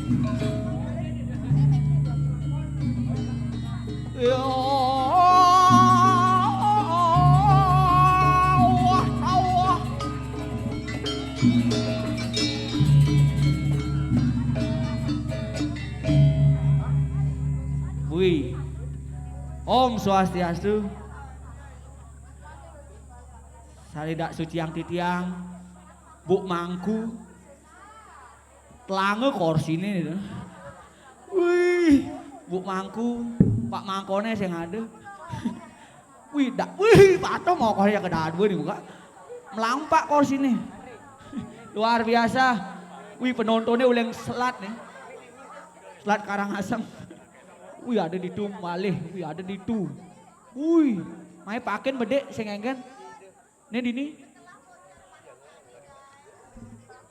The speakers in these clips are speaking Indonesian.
Yo, Allah. Wih, Om Swastiastu. Saridak suci yang titiang, Bu Mangku, telange korsine itu. Wih, Bu Mangku, Pak Mangkone sing ada. Wih, pato mau kornya ke dadu nih buka. Melampak korsine. Luar biasa. Wih, penontonnya uleng selat nih. Selat Karangasem. Wih, ada di tu malih, wih ada di tu. Wih, main paken bedek sing engken. Ini dini.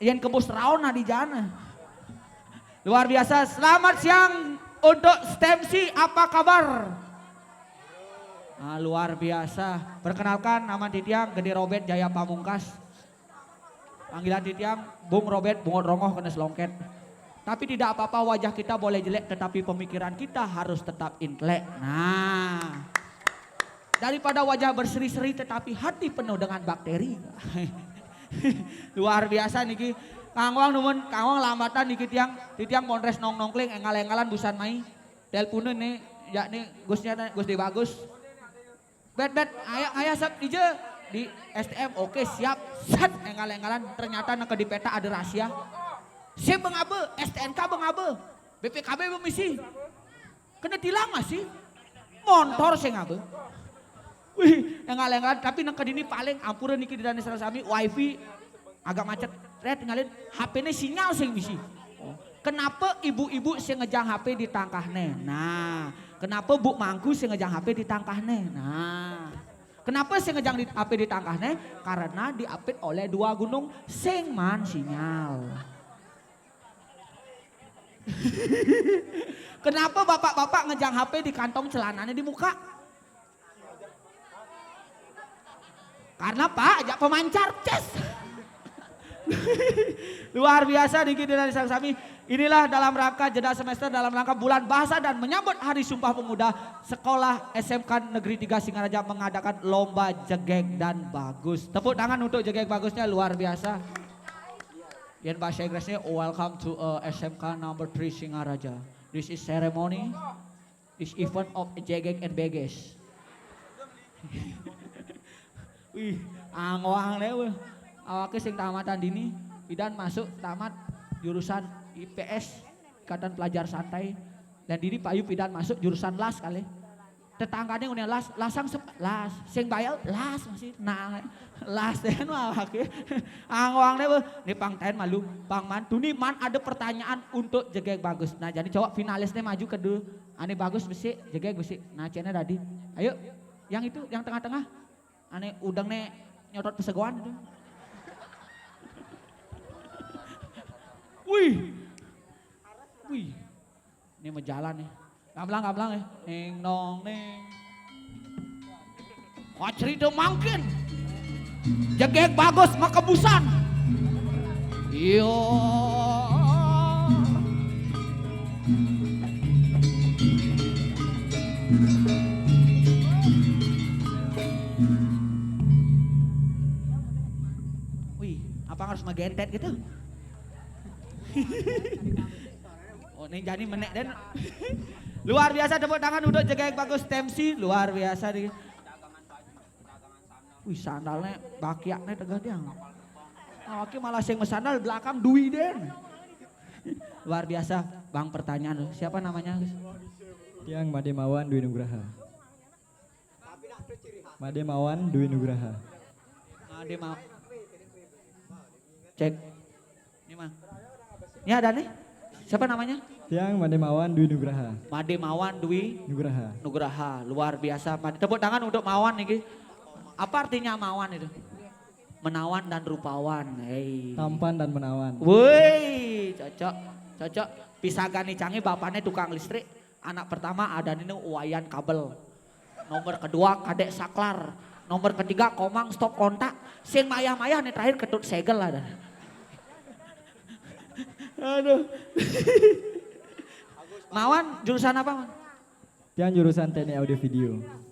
Yang kebus raona di jana. Luar biasa. Selamat siang untuk Stemsi, apa kabar? Nah, luar biasa. Perkenalkan nama Titiang Gede Robert Jaya Pamungkas. Panggilan Titiang Bung Robert Bungot Rongoh kena selongket. Tapi tidak apa-apa, wajah kita boleh jelek tetapi pemikiran kita harus tetap intelek. Nah, daripada wajah berseri-seri tetapi hati penuh dengan bakteri. Luar biasa niki. Kangwang numun, kangwang lambatan niki titiang monres nong-nongkling engal-engalan busan mai. Teleponen nih, yakni Gusnya Gus De Bagus. Bet, ayah sep di STM, oke siap. Set engal-engalan ternyata nak di peta ada rahasia. Saya bengabe, STNK bengabe, BPKB bemisi. Kena tilang masih. Motor saya ngabe. Wih, engal-engalan tapi nak dini paling ampuran niki di dana sarasami wifi agak macet. Red ngalin HP-nya sinyal sing misi. Kenapa ibu-ibu sing ngejang HP di tangkahne? Nah, kenapa Bu Mangku sing ngejang HP di tangkahne? Nah, kenapa sing ngejang HP di tangkahne? Karena diapit oleh dua gunung sing man sinyal. Kenapa bapak-bapak ngejang HP di kantong celananya di muka? Karena Pak ajak pemancar ces. Luar biasa dikit dari sang sami. Inilah dalam rangka jeda semester dalam rangka bulan bahasa dan menyambut Hari Sumpah Pemuda, Sekolah SMK Negeri 3 Singaraja mengadakan lomba jegek dan bagus. Tepuk tangan untuk jegek bagusnya, luar biasa. Yang bahasa Inggrisnya welcome to SMK number 3 Singaraja. This is ceremony. This event of jegek and beges. Wih, angwang deh. Awaknya sing tamatan dini, Idan masuk tamat jurusan IPS, Ikatan Pelajar Santai. Dan dini Pak Ayub Idan masuk jurusan las kali. Tetangganya udah lasang las, sing bayal las masih, nah las deh awaknya. Angwang deh, nih Pang Ten malu, Pang Man, tuh nih Man ada pertanyaan untuk jegek bagus. Nah jadi coba finalisnya maju ke dulu, ane bagus besi, jegek besi. Nah cina tadi, ayo, yang itu, yang tengah-tengah, ane udang nih nyotot pesegoan itu. Wih, ini mau jalan nih, gamblang ya, neng nong neng. Wah cerita mungkin, jegek bagus makebusan. Iyo. Wih, apa harus magentet gitu? Oh ini jadi menek dan luar biasa, tepuk tangan untuk jegek bagus Stemsi, luar biasa nih. Wih sandalnya bakiaknya tegak dia. Nah, oke malah sing sandal belakang Dwi den. Luar biasa, Bang pertanyaan siapa namanya? Tiang Mademawan Dwi Nugraha. Mademawan Dwi Nugraha. Mademawan. Cek. Ini mah. Ini ada nih. Siapa namanya? Tiang Mademawan Dwi Nugraha. Mademawan Dwi Nugraha. Luar biasa. Tepuk tangan untuk Mawan nih. Apa artinya Mawan itu? Menawan dan rupawan. Hey. Tampan dan menawan. Woi, cocok. Pisagan nih canggih bapaknya tukang listrik. Anak pertama ada nih uwayan kabel. Nomor kedua kadek saklar. Nomor ketiga komang stop kontak. Sing mayah-mayah nih terakhir ketut segel ada. Aduh. Mawan jurusan apa, Man? Tiang jurusan teknik audio video.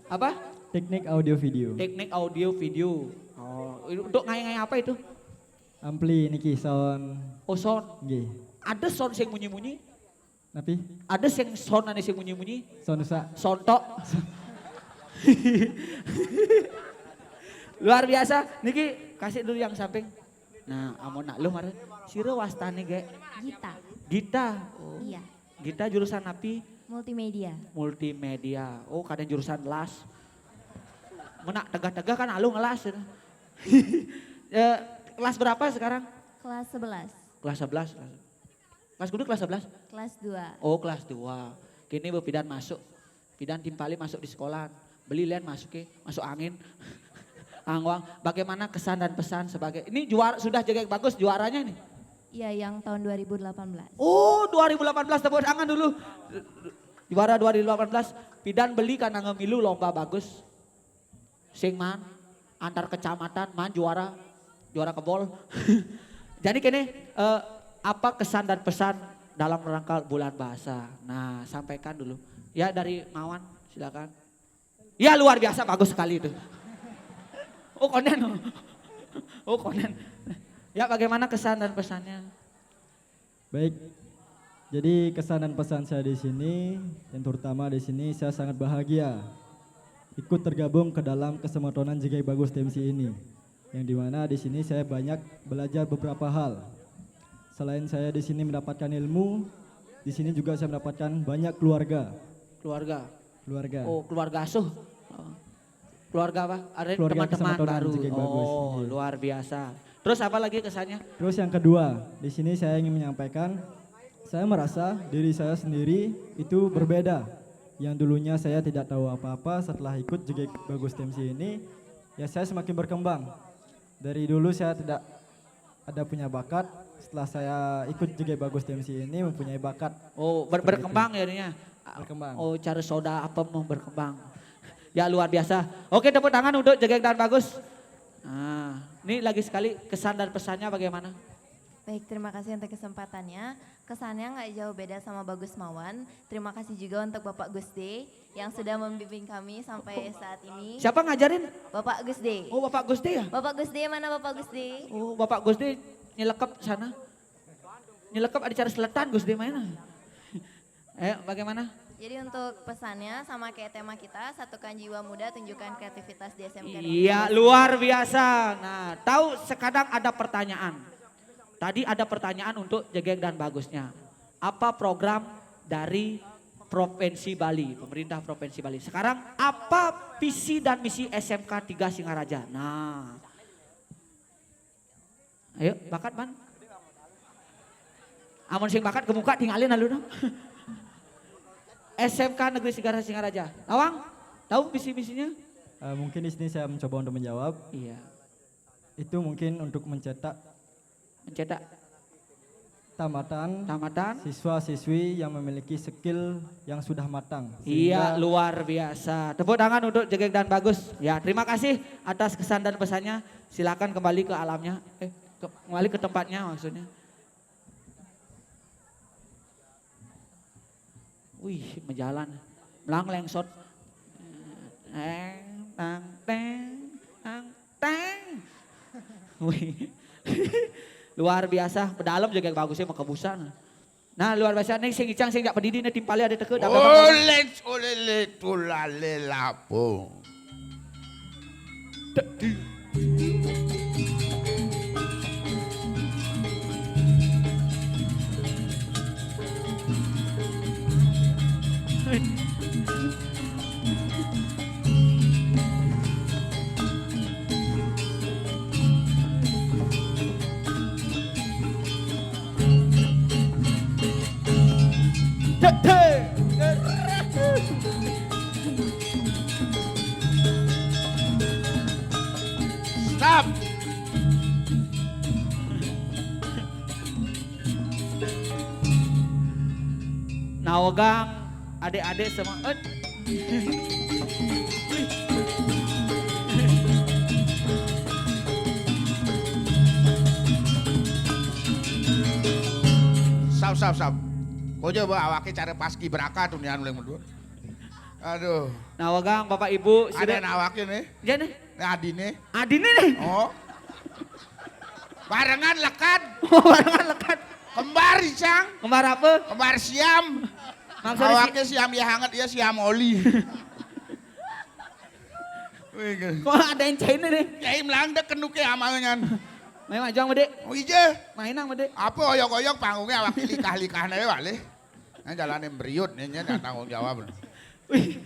Apa? Teknik audio video. Teknik audio video. Oh, untuk ngai-ngai apa itu? Ampli niki sound. Oh, sound. Nggih. Ada sound sing munyi-munyi? Napi? Ada sing sound ane sing munyi-munyi? Sound usa. Sontok. Luar biasa. Niki kasih dulu yang samping. Nah, amun nak lu maren. Sira wastane ge. Gita. Gita. Oh. Iya. Gita jurusan api? Multimedia. Multimedia. Oh, kadang jurusan las. Menak tegah-tegah kan alu ngelas. Kelas berapa sekarang? Kelas 11. Kelas 11. Kelas kudu kelas 11? Kelas 2. Oh, kelas 2. Kini bu pidan masuk. Pidan timpali masuk di sekolah. Beli lian masuk masuk angin. Angwang, bagaimana kesan dan pesan sebagai ini juara sudah jaga bagus juaranya nih. Iya, yang tahun 2018. Oh, 2018 tepuk tangan dulu. Juara 2018, Pidan beli karena ngemilu lomba bagus. Sing man, antar kecamatan man juara kebol. Jadi kini apa kesan dan pesan dalam rangka bulan bahasa? Nah, sampaikan dulu. Ya dari Mawan, silakan. Ya luar biasa bagus sekali itu. Oh konen. Oh konen. Ya bagaimana kesan dan pesannya? Baik. Jadi kesan dan pesan saya di sini, yang terutama di sini saya sangat bahagia ikut tergabung ke dalam kesempurnaan Jigai Bagus TMC ini. Yang dimana di sini saya banyak belajar beberapa hal. Selain saya di sini mendapatkan ilmu, di sini juga saya mendapatkan banyak keluarga. Keluarga. Oh, keluarga asuh. Oh. Keluarga apa? Ada Keluarga teman-teman baru. Jigai Bagus. Oh, Iya. luar biasa. Terus apa lagi kesannya? Terus yang kedua, di sini saya ingin menyampaikan, saya merasa diri saya sendiri itu berbeda. Yang dulunya saya tidak tahu apa-apa, setelah ikut Jigai Bagus TMC ini, ya saya semakin berkembang. Dari dulu saya tidak ada punya bakat, setelah saya ikut Jigai Bagus TMC ini mempunyai bakat. Oh, berkembang ya ininya. Berkembang. Oh, cara soda apa mau berkembang. Ya luar biasa. Oke, tepuk tangan untuk Jigai dan Bagus. Nah, ini lagi sekali kesan dan pesannya bagaimana? Baik, terima kasih untuk kesempatannya. Kesannya nggak jauh beda sama Bagus Mawan. Terima kasih juga untuk Bapak Gusde yang sudah membimbing kami sampai saat ini. Siapa ngajarin? Bapak Gusde. Oh, Bapak Gusde ya? Bapak Gusde mana Bapak Gusde? Oh, Bapak Gusde nyelekep sana. Nyelekep ada cara selatan Gusde mana? Bagaimana? Jadi untuk pesannya sama kayak tema kita, satukan jiwa muda, tunjukkan kreativitas di SMK. Iya, luar biasa. Nah, tahu sekadang ada pertanyaan. Tadi ada pertanyaan untuk Jegeng dan Bagusnya. Apa program dari Provinsi Bali, pemerintah Provinsi Bali? Sekarang apa visi dan misi SMK 3 Singaraja? Nah, ayo bakat man. Amun sing bakat ke muka tinggalin lalu dong. SMK Negeri Singaraja. Awang, tahu visi misinya? Mungkin di sini saya mencoba untuk menjawab. Iya. Itu mungkin untuk mencetak tamatan siswa-siswi yang memiliki skill yang sudah matang. Iya, luar biasa. Tepuk tangan untuk Jegeng dan Bagus. Ya, terima kasih atas kesan dan pesannya. Silakan kembali ke alamnya. Kembali ke tempatnya maksudnya. Wih, menjalan. Melang lengsot. Tang. Wih. Luar biasa, pedalam juga bagusnya mau kebusan. Nah, luar biasa nih sing icang sing jak pedidi nih timpali ada teke. Oleh tulale lapo. Stop. Nawagang adik-adik semua. Sap. Kau coba awake cara paski beraka tuh nian uleng berdua. Aduh. Nah wagang Bapak Ibu. Ada awake nih. Ya nih. Nah adine. Adine nih. Oh. Barengan lekat. Oh barengan lekat. Kembar Cang. Kembar apa? Kembar siam. Maksudnya Awake siam ya hangat ya siam oli. kok ada yang China nih? Kiai melang dek kenuke amalnya. Main majang mede. Oh iya. Mainang mede. Apa oyok-oyok panggungnya awak likah-likah nih wale. Nah jalanin beriut nih tanggung jawab. Wih.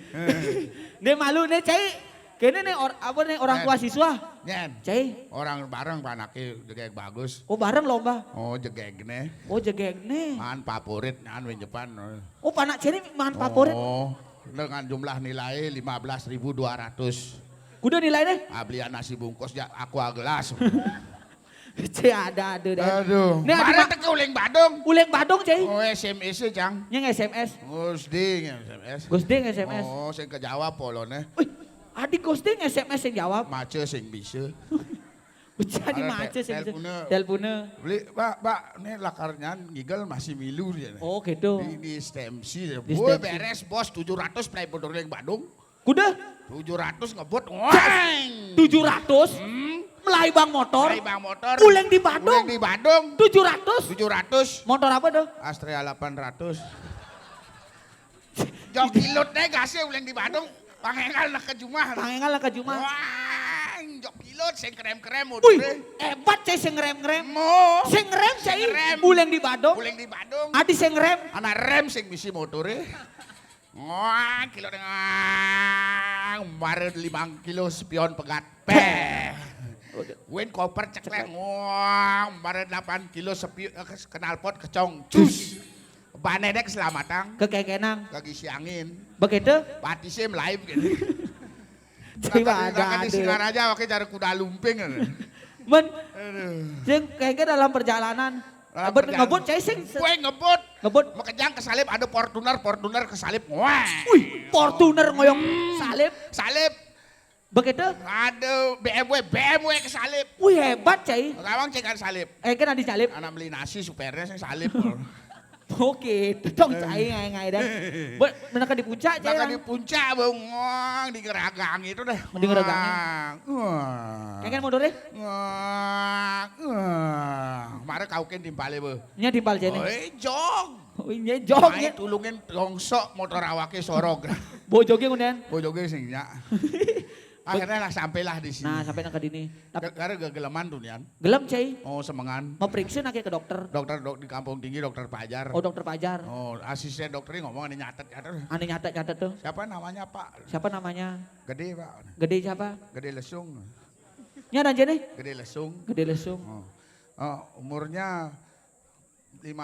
Dia malu nih Cai. Kayaknya nih apa nih orang tua siswa. Nyen. Cai. Orang bareng panake jegeg bagus. Oh bareng lomba. Oh jegeg nih. Oh jegeg nih. Mahan favorit ngan wing Jepang. Oh panak Cai ini mahan favorit. Oh dengan jumlah nilai 15.200. Kuda nilainya? Belian nasi bungkus ya aku gelas. Cai ada deh. Aduh. Nih Mari teke uleng Badung. Uleng Badung Cai. Oh SMS Cang. Yang SMS. Gusding SMS. Gusding SMS. Oh sing kejawab polone. Wih, adik Gusding SMS yang jawab. Mace sing bisa. Jadi Ada macet sih. teleponnya. Teleponnya. Beli, Pak, ini lakarnya ngigel masih milu dia. Oh gitu. Di stemsi. Di Boy stemsi. beres bos 700 play bodor yang Badung. Kuda 700 ngebut. Wang. 700. Melai bang motor. Hai bang motor. Uleng di Badung. Uleng di Badung. 700. 700. Motor apa tuh? Astrea 800. Jok kilut deh gasnya uleng di Badung. Pangengal nak ke Jumah. Pangengal lah ke Jumah. Wah, jok kilot sing krem-krem Wih, motornya. hebat Cai sing ngerem-ngerem. Mo. Sing ngerem Cai. Sing ngerem. Uleng di Badung. Uleng di Badung. Adi sing ngerem. Anak rem sing misi motornya. Wah, kilo dengan baru 5 kilo spion pegat. Peh. Win koper cekleng. Wah, baru 8 kilo knalpot kecong. Cus. Banedek keselamatan. Kekekenang. Lagi si angin. Begitu? Batisnya live gitu. Coba Nggak ada. di singar aja pakai cara kuda lumping. Men, sing kayaknya dalam perjalanan. Ngebut Cai sing. Gue ngebut. Ngebut. Makejang kesalip ada Fortuner kesalip. Wah. Wih, Fortuner ngoyong salib. Salip. Begitu? Ada BMW kesalip. Wih hebat Cai. Kawang cekan salip. Kan ada salib. Anak beli nasi supernya saya salip. Oke, dong Cai ngai dah. Menaka di puncak Cai. Maka di puncak bengong di geragang itu dah. Di geragang. Kayaknya mau dore? Mare kau kan timpale be. Nya timpal Cai nih. Oi jog. Oh nya jog Main nya. tulungin rongsok motor awake sorog. Bojoge kemudian. Bojoge sing nya. Akhirnya lah sampailah di sini. Nah, sampai nang ke dini. Tapi Karena gageleman tuh nian. gelem Cai. Oh semengan. Mau periksa nak ke dokter. Dokter di kampung tinggi dokter Pajar. Oh dokter Pajar. Oh asisten dokternya ngomong ini nyatet. Aneh nyatet tuh. Siapa namanya Pak? Siapa namanya? Gede Pak. Gede siapa? Gede lesung. Nya dan nih. Gede lesung. Gede lesung. Umurnya 55.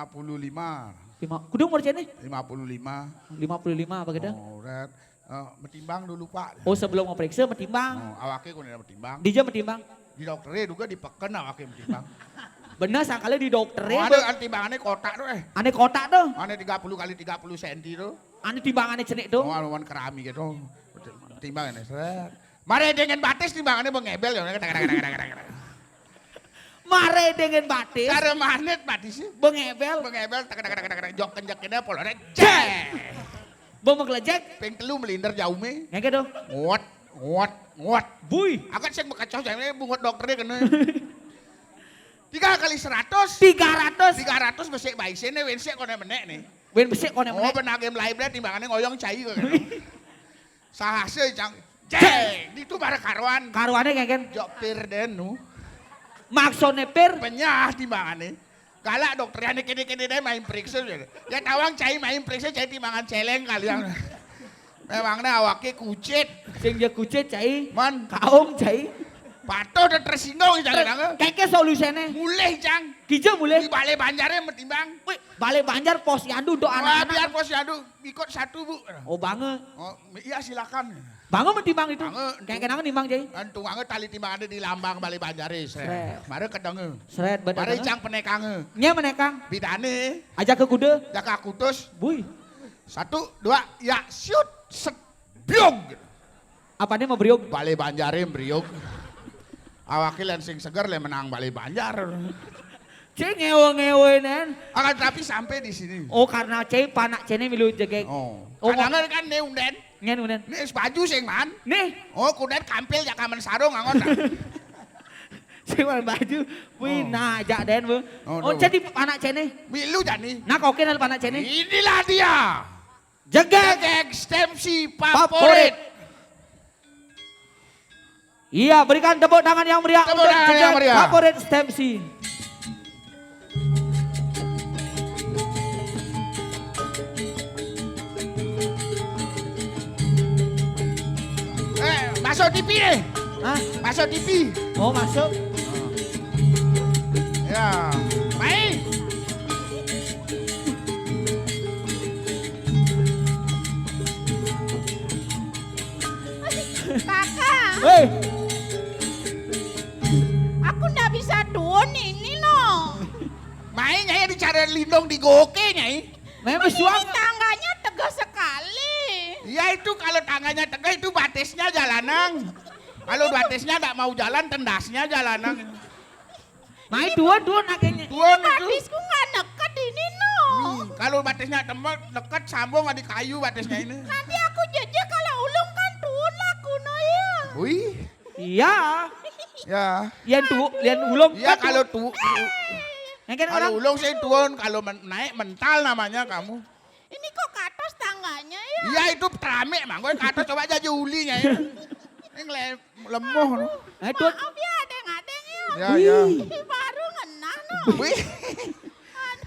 Kudu umur Cai nih? 55. 55 apa gitu? Oh, red. Metimbang dulu Pak. Oh sebelum mau periksa metimbang. Awake kudu metimbang. Di jam metimbang. Di dokternya juga dipeken awake metimbang. Bener sangkali di dokternya. Ada timbangannya kotak tuh Aneh kotak tuh. Aneh 30 kali 30 cm tuh. Aneh timbangannya cenik tuh. Oh, aluman kerami gitu. Timbangannya seret. Mari dengan batis timbangannya mengebel ya. Mare dengan batis. Cara manet batisnya. Bengebel. Mengebel jok kenjeknya polone. Cek. Bom ngelejek. Peng telu melindir jauh me. Ngeke tuh. Nguat. Bui. Agak sih bekacau jangan bungut dokternya kena. 3 kali 100. 300. 300 besek baik sini wense kone menek nih. Wen besek kono Oh meneh. benar game live dia timbangannya ngoyong cai kok. Sahase cang. Cek. Itu para karuan. Karuane ngeken. Jok pirden nu. Maksudnya pir. Penyah timbangannya. Galak dokternya kini-kini deh main periksa. Ya tawang cai main periksa cai timbangan celeng kali yang. Memangnya awaknya kucit. Sing dia kucet Cai. Man. Kaum Cai. Patuh udah tersinggung jangan. Kayaknya solusinya. Mulai cang. Kijau Di boleh. balai banjarnya metimbang. Wih, balik Banjar pos yandu do Wah anak-anak. biar pos yadu ikut 1 Bu. Oh banget. Oh iya silakan. Banget metimbang itu. Banget. Kayak kenangan nimbang Cai. Kan tuangnya tali timbangannya di lambang balai banjare. Sret. Mari kedenge. Seret Mari badan. cang penekange. Nya menekang. Bidane. Ajak ke kuda. Jaka kutus. Bui. 1, 2, ya shoot. Set. Biog. Apa nih mau beriuk? Balai banjare briog. Awakil yang sing seger le menang balai banjar. Cek ngewe-ngewe nen. Akan tapi sampai di sini. Oh karena cek panak cene milu jegek. Oh. Oh, Kadang kan nih unden. Ngen unen. Nih baju sing man. Nih, Oh kunden kampil jak kamen sarung angon. sewan baju. Wih, Oh. nah jak den bu. Oh, Oh, tuh. jadi panak cene. Milu jani. Nah kau kenal panak cene? Inilah dia. Jegek. Gegek stemsi Favorit. favorit. Iya, berikan tepuk tangan yang meriah Tepuk untuk tangan yang Jegek meriah. favorit Stempsi. Masuk TV nih. Hah? Masuk TV. Oh masuk. Ya. Main. Kakak, Weh, aku ndak bisa turun ini loh. Main nyai dicari lindung di goke nyai. memang suang. Tangganya tegas sekali. Ya itu kalau tangannya tegak itu batisnya jalanan. Kalau batisnya nggak mau jalan tendasnya jalanan. Main dua akhirnya. Tuan itu. Batisku nggak dekat ini loh. Kalau batisnya tembak dekat sambung di kayu batisnya ini. Nanti aku jejak kalau ulung kan turun aku no ya. Wih. Iya. Ya. Lian ulung. Iya kan kalau tuh. Yang kan orang. Kalau ulung sih tuan, kalau naik mental namanya kamu. Ini kok ke atas tangganya ya? Iya itu terame mang, gue kata coba aja ulinya ya. Ini lemoh. No. Nah, dua. Maaf ya adeng-adeng ya. Ya ya. Ini baru ngenah no. Wih.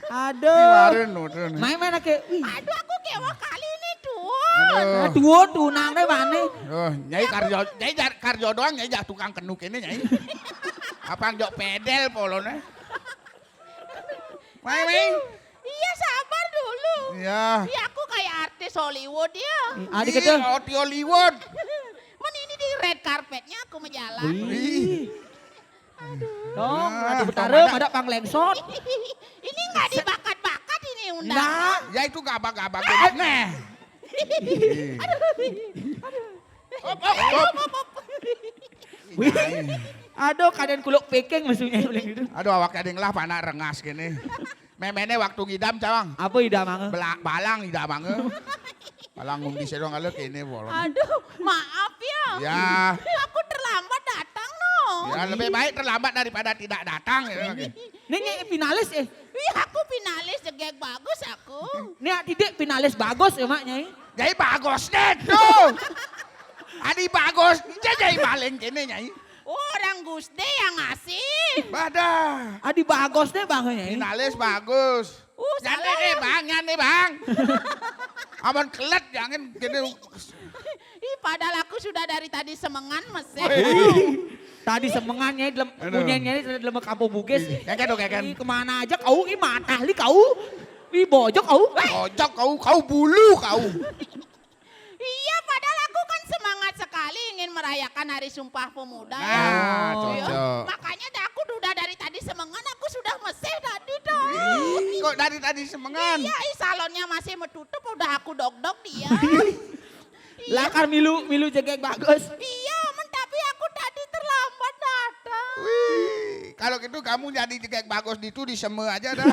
Aduh. Kemarin no. Main kayak. Wih. Aduh aku kewa kali ini tuh. Nah, dua tunang deh mana? Oh, nyai karjo doang nyai jak tukang kenuk ini nyai. Apa jok pedel polone. Main. Iya sabar dulu. Iya. Iya aku kayak artis Hollywood ya. Adik kecil. Oti Hollywood. Men ini di red carpetnya aku menjalan. Wih. Dong, Nah, ada betarem, ada. ada panglengsot. Ini nggak dibakat-bakat ini undang. Nah, Ya itu gabak-gabak. Nah. Op, op, op. wih. Aduh, kalian kuluk peking maksudnya boleh gitu. Aduh awak kadang lah panak rengas gini. Memene waktu ngidam cawang. Apa ida mangga? Balang ngidam banget. Balang ngundi sedong kalau kene bolong. Aduh, maaf ya. Ya. Aku terlambat datang no. Ya lebih baik terlambat daripada tidak datang. Ya, oke. Ini finalis Ih, aku finalis jegek bagus aku. Ini tidak finalis bagus ya mak nyai. Jadi bagus deh tuh. Adi bagus, jadi maling kene nyai. Orang Gusde yang ngasih. Badah. Adi bagus deh bang nyai. Finalis bagus. Jangan Salah deh ya. bang, jangan deh bang. Aman kelet jangan gini. Ih, padahal aku sudah dari tadi semengan mesin. Tadi semengannya dalam Aduh. punyanya dalam kampung Bugis. Kayak kan. Ih, kemana aja kau ini mata li kau. Ih bojok kau. Ojok kau bulu kau. Iya, padahal aku kan semangat sekali ingin merayakan Hari Sumpah Pemuda. Nah, ya. Iya. cocok. Makanya aku udah dari tadi semengan, aku sudah mesih tadi dah. Kok dari tadi semengan? Iya, salonnya masih metutup, udah aku dok-dok dia. Lah kan milu jegek bagus. Iya, tapi aku tadi terlambat datang. Wih, kalau gitu kamu jadi kayak bagus itu di seme aja dah.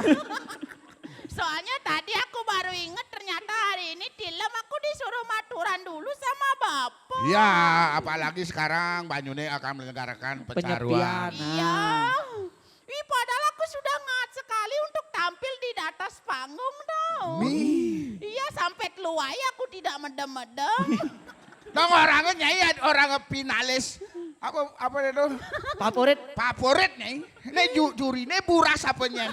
Soalnya tadi aku baru inget ternyata hari ini Tilem aku disuruh maturan dulu sama bapak. Ya, apalagi sekarang Banyune akan menyelenggarakan Penyepian. pecaruan. Iya. Ih, padahal aku sudah ngat sekali untuk tampil di atas panggung dong. Nih, Iya, sampai keluar aku tidak medem-medem. dong orangnya nyai orang finalis. Apa itu? Favorit. Favorit nyai. Ini jurine buras apanya.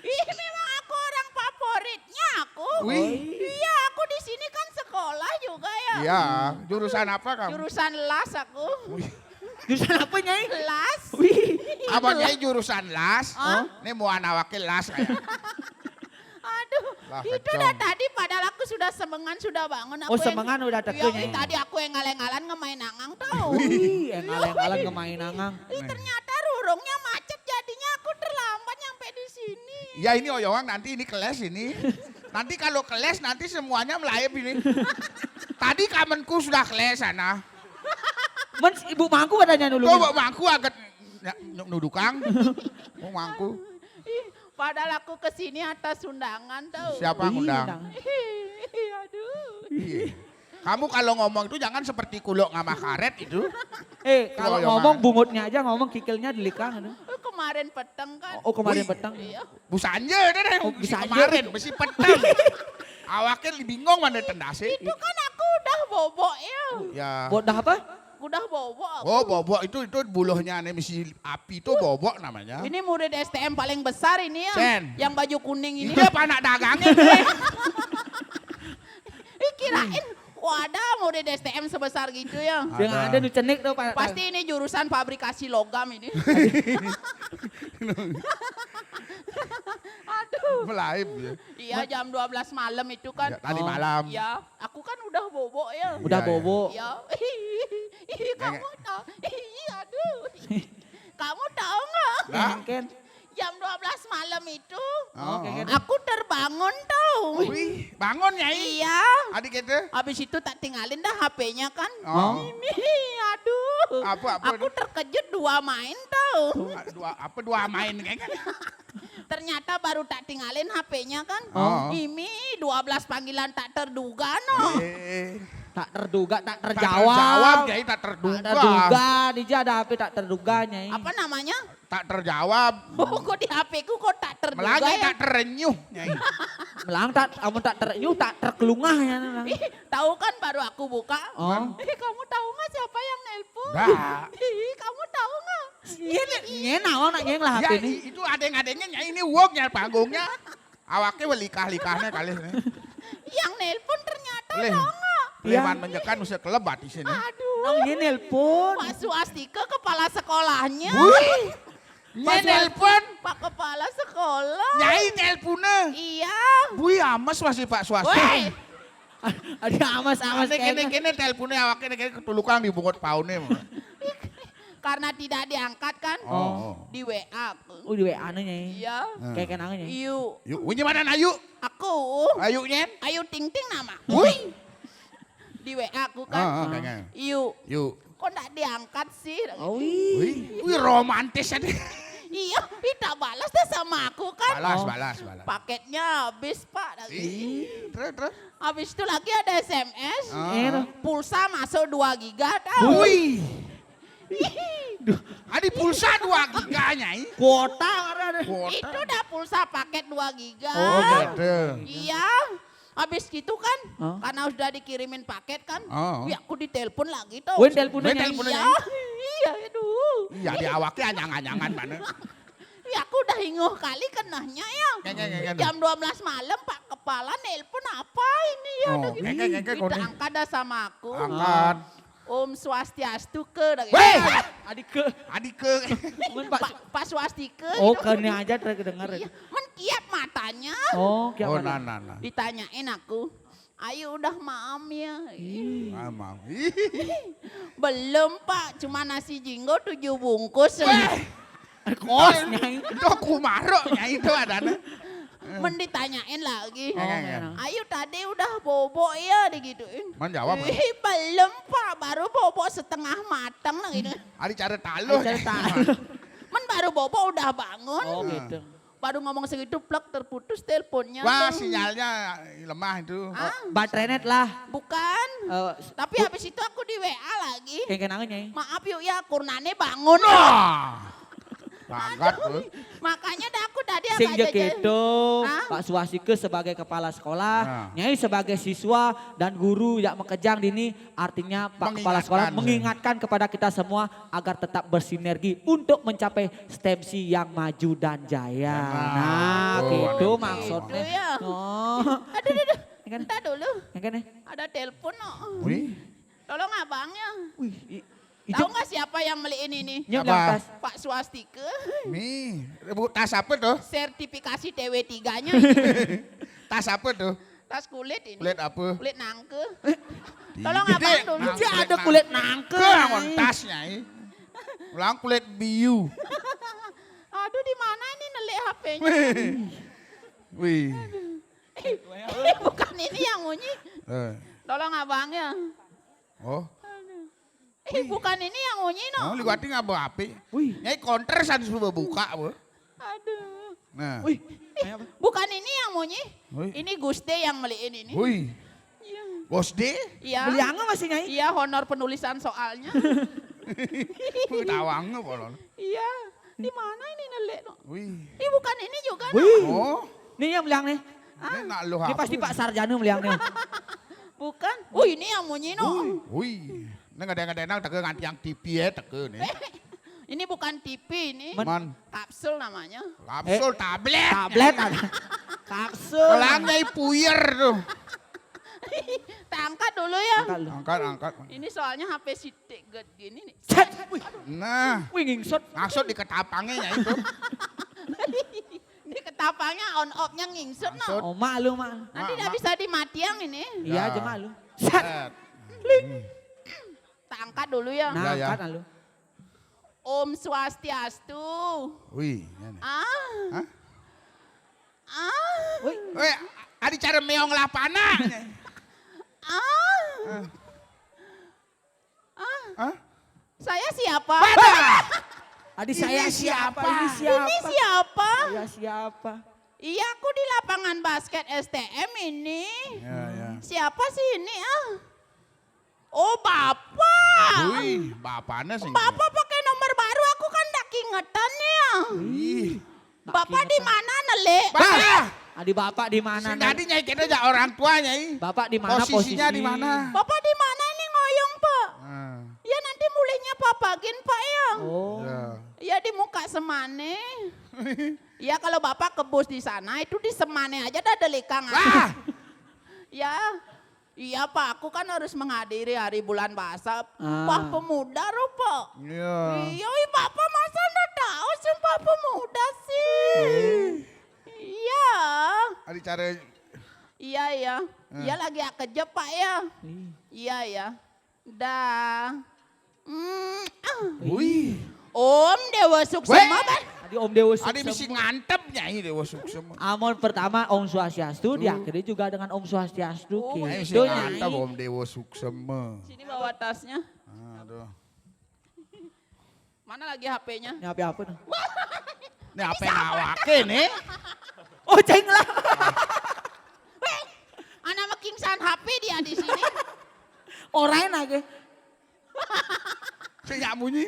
Ih, memang aku orang favoritnya aku. Wih. Iya, aku di sini kan sekolah juga ya. Iya, jurusan apa kamu? Jurusan las aku. Jurusan apa nyai? Las. Wih. Apa nyai jurusan las? Hah? Ini mau anak wakil las kayak. Aduh, Lah, itu kacau. udah tadi padahal aku sudah semengan sudah bangun. Aku Oh semengan udah teke Iya, nyai. tadi aku yang ngalang-ngalang ngemain angang tau. Wih, engalang-alang kemain angang. Ih, ternyata rurungnya macet jadinya aku terlambat nyampe di sini. Ya ini Oyowang nanti ini keles ini. Nanti kalau keles nanti semuanya melayap ini. Tadi kamenku sudah keles sana. Men ibu mangku katanya dulu. Tuh mangku agak nudukang. Oh mangku. Padahal aku kesini atas undangan tau. Siapa yang undang? Aduh. Iya. Kamu kalau ngomong itu jangan seperti kulok ngamah karet itu. Kalau Loyongan. ngomong bungutnya aja, ngomong kikilnya delikang. Aduh. Kemarin peteng kan. Oh kemarin Wih. petang. Iya. Busanja deh, Oh, besi bisa aja. kemarin, besi petang. Awaknya bingung mana tendasi. Itu kan aku udah bobok ya. Ya. Bodah apa? Udah bobok aku. Oh bobok itu buluhnya nih misi api itu bobok namanya. Ini murid STM paling besar ini ya. Sen. Yang baju kuning ini. Itu apa anak dagangnya? Bre? Kirain wadah murid STM sebesar gitu ya. Yang ada nu cenik tuh Pak. Pasti ini jurusan fabrikasi logam ini. Aduh. Melaib ya. Iya jam 12 malam itu kan. Ya, tadi malam. Ya, aku kan udah bobok ya. Udah Iya, iya. bobo. Ya. Kamu tahu. Aduh. Kamu tahu nggak? Nah. Ken. Jam 12 malam itu Oh. Oke, Ken. aku terbangun tahu. Wih, bangun Nyai. Iya. Adik itu. Habis itu tak tinggalin dah HP-nya kan. Oh. Ini aduh. Apa Aku terkejut 2 main tahu. Dua main kayaknya. Ternyata baru tak tinggalin HP-nya kan. Oh. Ini 12 panggilan tak terduga no. Tak terduga, tak Tak terjawab. terjawab, Nyai tak Tak terduga. terduga, dia ada HP tak terduga Nyai. Apa namanya? Tak terjawab. Oh, kok di HP ku kok tak terduga Melagi ya? tak terenyuh, Nyai. Melang tak, kamu tak terenyuh, tak terkelungah ya. Melang. Ih, tahu kan baru aku buka. Oh. Kamu tahu nggak siapa yang nelpon? Dah. Kamu tahu nggak? Ini nawang nak nyeng lah Ya, HP ini. itu adeng-adengnya Nyai ini woknya panggungnya. Awaknya welikah-likahnya kali ini. Yang nelpon ternyata Leh. tahu nggak? Leman menyekan bisa kelebat di sini. Aduh. Nang ini nelpon. Pak Swastika kepala sekolahnya. Wih. Nyai nelpon. Pak kepala sekolah. Nyai nelpone. Iya. Bui amas masih Pak Swasti. Weh. Ada amas-amas kayaknya. Kene teleponnya awaknya kene ketulukan di bungut paune. Karena tidak diangkat kan? Oh. Di WA aku. Oh di WA nya Nyai. Iya. Kayak kenangan Nyai. Yuk. Yuk, winyi mana Ayu? Aku. Ayu nyen. Ayu Ting Ting nama. Wih. Di WA aku kan. kayaknya. Yuk. Yuk. Kok enggak diangkat sih? Oh Wih romantis aja. Iya, kita balas deh sama aku kan. Balas. Paketnya habis Pak. Terus. Habis itu lagi ada SMS. Iya. Pulsa masuk 2 giga tahu. Wih. Adi pulsa 2 giga Nyai. Kuota ada. Itu udah pulsa paket 2 giga. Oh gitu. Iya. Habis gitu kan, Oh. karena sudah dikirimin paket kan, Oh. ya aku ditelepon lagi tuh. Wen teleponnya Wen Nyai. teleponnya Iya, iya, aduh. Iya di awaknya anyang-anyangan mana. Ya aku udah hinguh kali kenahnya ya. Ngeng. Jam 12 malam Pak Kepala nelpon apa ini ya. Oh, udah gitu. ngeng, Kita kone. angkat dah sama aku. Angkat. Om Swastiastu ke. dah gitu. Weh. Adik ke. Adik ke. Men Pak. Pak Swastike. Oh gitu. kene aja terdengar. Iya, menkiap matanya. Oh kiam Oh mana? nah. Ditanyain aku. Ayo udah maam ya. Mamang. Belum Pak, cuma nasi jinggo 7 bungkus. Kos Nyai. Itu aku marok Nyai itu adana. Menditanyain lagi. Ngeng. Ayo tadi udah bobo ya digituin. Man jawab. Ih, belum Pak, baru bobo setengah matang lah gitu. Adi cara taluh. Men baru bobo udah bangun. Oh gitu. Baru ngomong segitu plek terputus teleponnya. Wah tuh. sinyalnya lemah itu. Baterai net lah. Bukan. Eh, Tapi habis itu aku di WA lagi. Kayak kenangan Nyai. Maaf yuk ya, Kurnane bangun. Nah. Banget tuh. Makanya dah aku tadi Sing agak jajan. gitu, Hah? Pak Swastika sebagai kepala sekolah, Nah. Nyai sebagai siswa dan guru yang mekejang dini, artinya Pak Kepala Sekolah mengingatkan kepada kita semua agar tetap bersinergi untuk mencapai STEMSI yang maju dan jaya. Nah, Oh, gitu ada maksudnya. gitu ya. Oh, Aduh. Kan? Entar dulu. yang kan ya? Ada telepon no. Wih. Tolong abangnya. Wih, Tahu nggak siapa yang beliin ini? Nyok Apa? yang tas. Pak Swastika. Nih, tas apa tuh? Sertifikasi TW3-nya. Tas apa tuh? Tas kulit ini. Kulit apa? Kulit nangke. Tolong Gede. abang dulu. Nangke, Dia ada kulit nangke. Ke tasnya ini. Ulang kulit biu. Aduh di mana ini nelik HP-nya? Wih. Bukan ini yang bunyi. Tolong abangnya. Oh. Bukan ini yang bunyi no. Oh, liwati ngapa api? Wih. Nyai konter san sudah buka, Bu. Aduh. Nah. Wih, kayak apa? Bukan ini yang bunyi. Wih. Ini Guste yang beliin ini. Wih. Iya. Gosde? Iya. Beli angga masih Nyai? Iya, honor penulisan soalnya. Tawangnya bolon. Iya. Di mana ini nelek? Wih. Ini bukan ini juga. Wih, Oh. nih yang beliang nih. Ini nak lu Ini pasti Pak Sarjana beliang nih. Bukan. Oh ini yang bunyi no. Wih. Ini ngadeng-ngadeng teke nganti yang TV ya teke nih. Ini bukan TV ini. Man. Kapsul namanya. Kapsul tablet. Tablet ada. Kapsul. Pelangnya puyer tuh. Kita angkat dulu ya. Angkat lu. Angkat. Ini soalnya HP sitik gini nih. Set. Wih, Nah. wih ngingsot. Maksud di ketapangnya itu. Ini ketapangnya on off-nya ngingsut Maksud. no. Oh malu malu. Nanti tidak bisa dimatiang ini. Iya Ya. aja malu. Set. Set. Kita angkat dulu ya. Nah, Ya, ya. angkat lu. Om Swastiastu. Wih. ini. Ah. Hah? Ah. Wih, Weh, adi cara meong lapana. Ah. Hah? Saya siapa? adik saya Ini siapa? siapa? Ini siapa? Ini siapa? Saya siapa? Iya, aku di lapangan basket STM ini. Ya. Siapa sih ini ah? Oh, Bapak. Wih, bapaknya sih. Bapak pakai nomor baru, aku kan tak ingetan ya. Ih. Bapak di mana, Nele? Bapak. Adik bapak di mana? Si Nadi nyai kita aja orang tuanya. Bapak di mana Posisinya posisi? di mana? Bapak di mana ini ngoyong, Pak? Nah, Ya nanti mulainya papakin, Pak ya. Oh. ya. Ya di muka Semane. Ya kalau Bapak ke bus di sana itu di Semane aja dah ada lekang. Wah, Ya. Iya Pak, aku kan harus menghadiri hari bulan bahasa. Ah. Wah pemuda rupa. iya. Iya, Bapak masa nggak tahu sumpah pemuda sih. Iya. Adi cara Iya. Iya lagi kerja Pak ya. Iya ya. Dah. Wih. Om Dewa Suksema Pak. Adik Om Dewa Adi mesti Suksema. ngantep nyai Dewa Suksema. Amon pertama Om Swastiastu, diakhiri juga dengan Om Swastiastu. Oh, Nyai mesti Gitu ngantep Nyai. Om Dewa Suksema. Sini bawa tasnya. Aduh. Mana lagi HP-nya? Ini apa tuh? Ini apa yang ngawake nih? Oh ceng lah. Anak mekingsan HP dia di sini. Orang lagi. Si bunyi.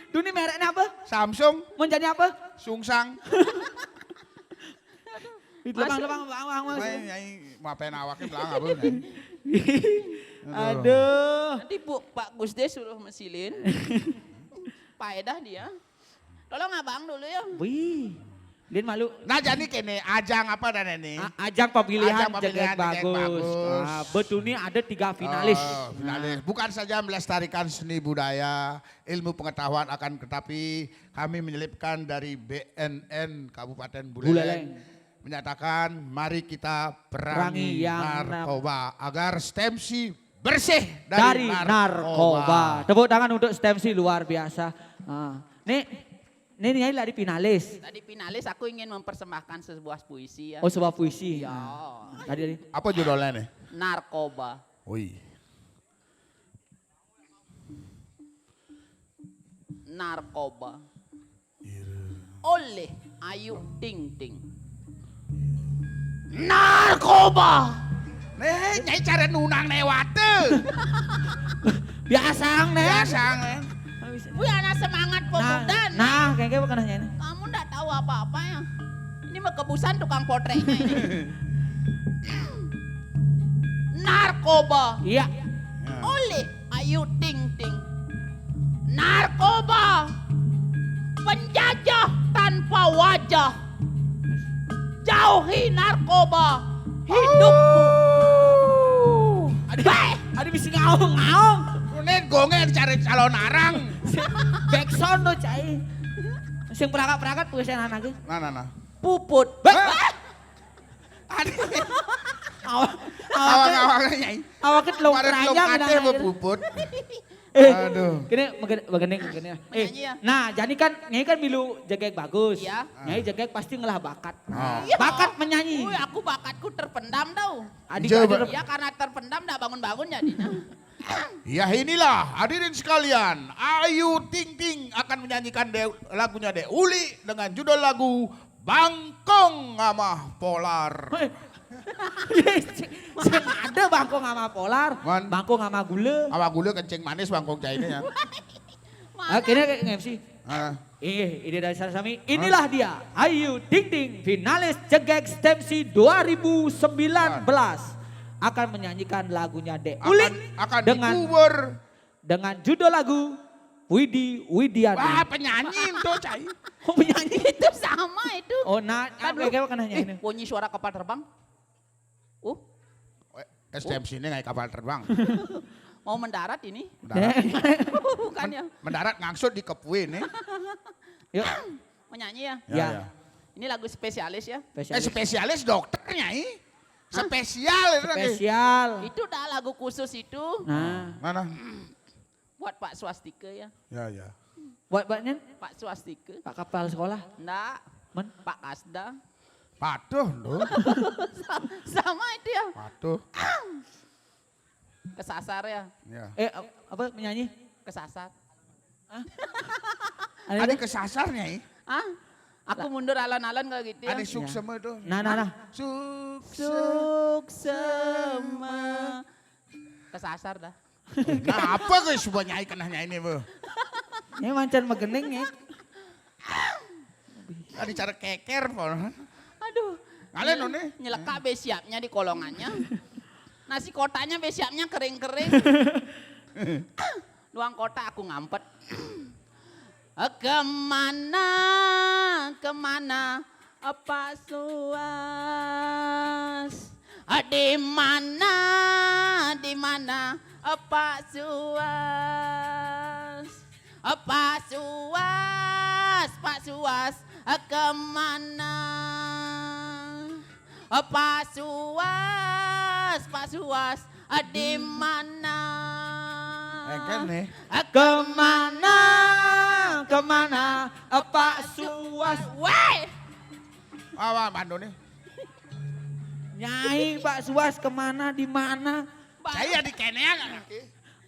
Duni mereknya apa? Samsung, Mau jadi apa? Sungsang. Lebang. Nyai mau apa yang ngawake belang apa nyai? Aduh. Nanti Pak Gusde suruh mesilin. Faedah dia. Tolong abang dulu ya. Wih. Din malu. Nah jadi kene ajang apa dan ini? Ajang pemilihan Ajang pemilihan Jegek Jegek Bagus. Bagus. Nah, betul nih ada 3 finalis. Oh, finalis. Bukan saja melestarikan seni budaya, ilmu pengetahuan akan tetapi kami menyelipkan dari BNN Kabupaten Buleleng. Buleleng. Menyatakan mari kita perangi Perangi yang narkoba agar STEMSI bersih dari narkoba. Tepuk tangan untuk STEMSI luar biasa. Nah, nih Nyai lari finalis. Tadi finalis aku ingin mempersembahkan sebuah puisi ya. Oh sebuah puisi. Ya. Tadi. Apa judulnya nih? Narkoba. Wih. Narkoba. Oleh Ayu Ting Ting. Narkoba. Nih, nyai cara nunang newate. Biasa nih. Biasa nih. Wih anak semangat pemuda nih. Nah, kayaknya bukan hanya ini. Kamu enggak tahu apa-apa ya. Ini mah kebusan tukang potretnya ini. Narkoba. Iya. Oleh Ayu Ting Ting. Narkoba. Penjajah tanpa wajah. Jauhi narkoba. Hidupmu. Ada bisa ngaung. Ini gongnya cari calon arang. Backsound tuh cai. Sing perangkat puisian lagi. Nah. Puput. Tadi Awak awang-awangnya nyai. awak telung Kemarin belum keranjang kate mau puput. Eh, Aduh. Gini, begini. Menyanyi ya? Nah, jadi kan Nyai kan milu Jegek Bagus. Iya. Nyai Jegek pasti ngelah bakat. Oh. Bakat menyanyi. Wih, aku bakatku terpendam tau. Adik Coba. adik Ya karena terpendam dah bangun-bangun jadinya. Ya inilah hadirin sekalian, Ayu Ting Ting akan menyanyikan lagunya Dek Uli dengan judul lagu Bangkong Ngamah Polar. Sing ada bangkong sama polar, Man. bangkong sama gula. Awak gula kencing manis bangkong cairnya ya. Kini nge-MC. Ah, Ini dari Sarasami. Inilah dia, Ayu Ting Ting, finalis Jegek Stemsi 2019. Akan menyanyikan lagunya Dek Uli akan dengan dikubur. dengan judul lagu Widi Widiani. Wah penyanyi itu cai. Oh penyanyi itu. Itu sama itu. Oh nah, Tadu. apa kan hanya ini. Bunyi suara kapal terbang. STMC ini kayak kapal terbang. Mau mendarat ini. Mendarat, Bukan ya. mendarat ngangsut di Kepui nih. Yuk, Menyanyi ya. ya. Ini lagu spesialis ya. Spesialis dokternya ini. Spesial itu nanti. Spesial. Itu dah lagu khusus itu Nah, Mana? buat Pak Swastika ya. Ya. buatnya Pak Swastika. Pak Kapal sekolah. Enggak. Men. Pak Kasda. Patuh loh. Sama itu ya. Patuh. Kesasar ya. Ya. Apa menyanyi? Kesasar. Ada kesasarnya ini. Ah, aku mundur alon-alon kalau gitu ya. Ada suksema itu. Nah. Suksema. Kesasar dah. Nah apa guys coba nyanyi kenanya ini bu. Ini mancan megening ya. Tadi cara keker po. Aduh. Kalian nih. Nyeleka besiapnya di kolongannya. Nasi kotanya besiapnya kering-kering. Luang kota aku ngampet. Kemana apa suas? Di mana apa suas? Pak Suas, kemana? Pak Suas, di mana? Kan nih. Kemana Pak Suas? Weh! Apa Bando nih? Nyai Pak Suas kemana di mana? Saya di Kenya.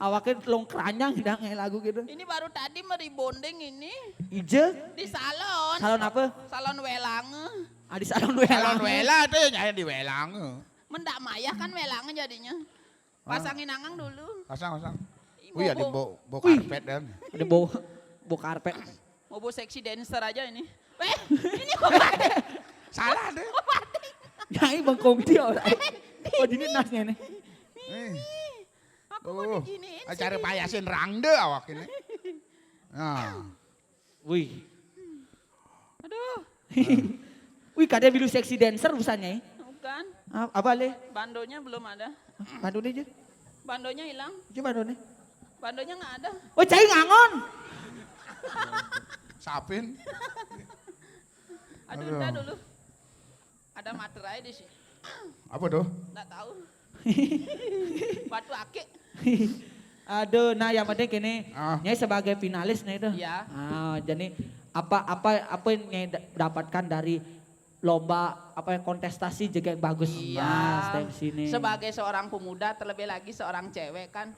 Awaknya telung keranyang dah nge lagu gitu. Ini baru tadi meribonding ini Ije? di salon. Salon apa? Salon Welange. Di salon Kalau Wela. Wela tuh nyanyi di Welang. Mendak maya kan Welange jadinya. Pasangin angang dulu. Pasang. Ih, Wih ada bobo. bau karpet dan. Ada bau karpet. Mau seksi dancer aja ini. Weh, ini kok batik? Salah deh. Kok batik? Nyai bengkong dia. Oh ini nasnya nih. Aku mau diginiin sih. Acara payasin rangde awak ini. Nah. Wih. Aduh, Wih kadang bilu seksi dancer usahanya. bukan. Apa le? Bandonya belum ada. Bandone aja. Bandonya hilang. Coba bandone. Bandonya nggak ada. Oh cai ngangon. Sapin. Aduh, Aduh. udah dulu. Ada materai di sini. Apa tuh? Nggak tahu. Batu akik. Aduh, nah yang penting kini Nyai sebagai finalis nih itu. Iya. Jadi apa yang Nyai dapatkan dari lomba kontestasi juga yang bagus. Iya. Step sini. Sebagai seorang pemuda, terlebih lagi seorang cewek kan.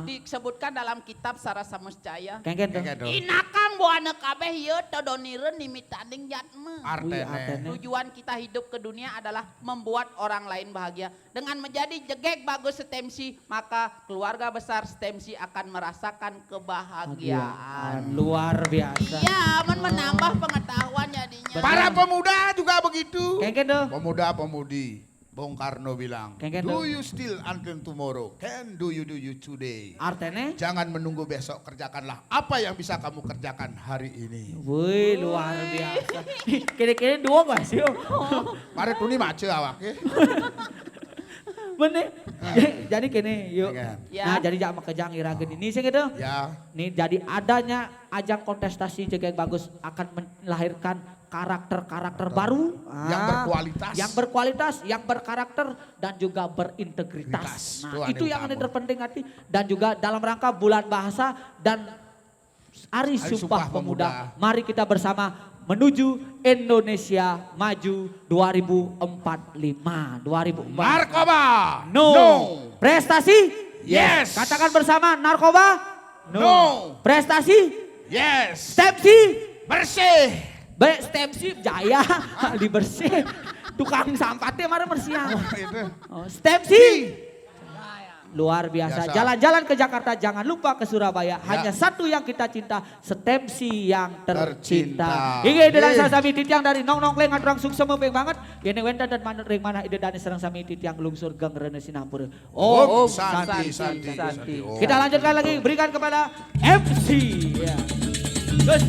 Disebutkan dalam kitab Sarasa Muscaya. Kengken tuh. Kayak tuh. Inakang buana kabeh ieu todonireun nimitanding jatme. Artene. Artene. Tujuan kita hidup ke dunia adalah membuat orang lain bahagia. Dengan menjadi jegek bagus Stemsi, maka keluarga besar Stemsi akan merasakan kebahagiaan. Luar biasa. Iya, menambah pengetahuan jadinya. Para pemuda juga begitu. Kengken tuh. Pemuda-pemudi. Bung Karno bilang, Kengken do tuh. you still until tomorrow? Can do you today? Artene. Jangan menunggu besok, kerjakanlah apa yang bisa kamu kerjakan hari ini. Wih luar biasa. Kira-kira dua gak sih? Mari tuni mace awake. Bener. Jadi kini yuk. Kengken. Ya. Nah jadi jangan kejang iragen ini sih gitu. Ya, Nih jadi adanya ajang kontestasi jaga yang bagus akan melahirkan karakter-karakter baru. Yang berkualitas. Yang berkualitas, yang berkarakter dan juga berintegritas. Integritas. Nah Itu itu aneh yang utama. terpenting hati. Dan juga dalam rangka bulan bahasa dan Hari Sumpah Pemuda. Mari kita bersama menuju Indonesia Maju 2045. 2045. Markoba. No. Prestasi Yes. Katakan bersama, narkoba? No. Prestasi? Yes. Stepsi? Bersih. Stepsi jaya di bersih. Tukang sampah teh mana bersih. Itu. Oh, Stepsi. Luar biasa. Biasa. Jalan-jalan ke Jakarta, jangan lupa ke Surabaya. Hanya satu yang kita cinta, Stepsi yang tercinta. Tercinta. Ini ide dari sami titiang dari nong-nongkleng aturang sukses mepeng banget. Ini wenda dan mana ide dari serang sami titiang lungsur gang rene sinampur. Om Santi. Santi. Kita lanjutkan lagi, berikan kepada MC. Ya. Terus.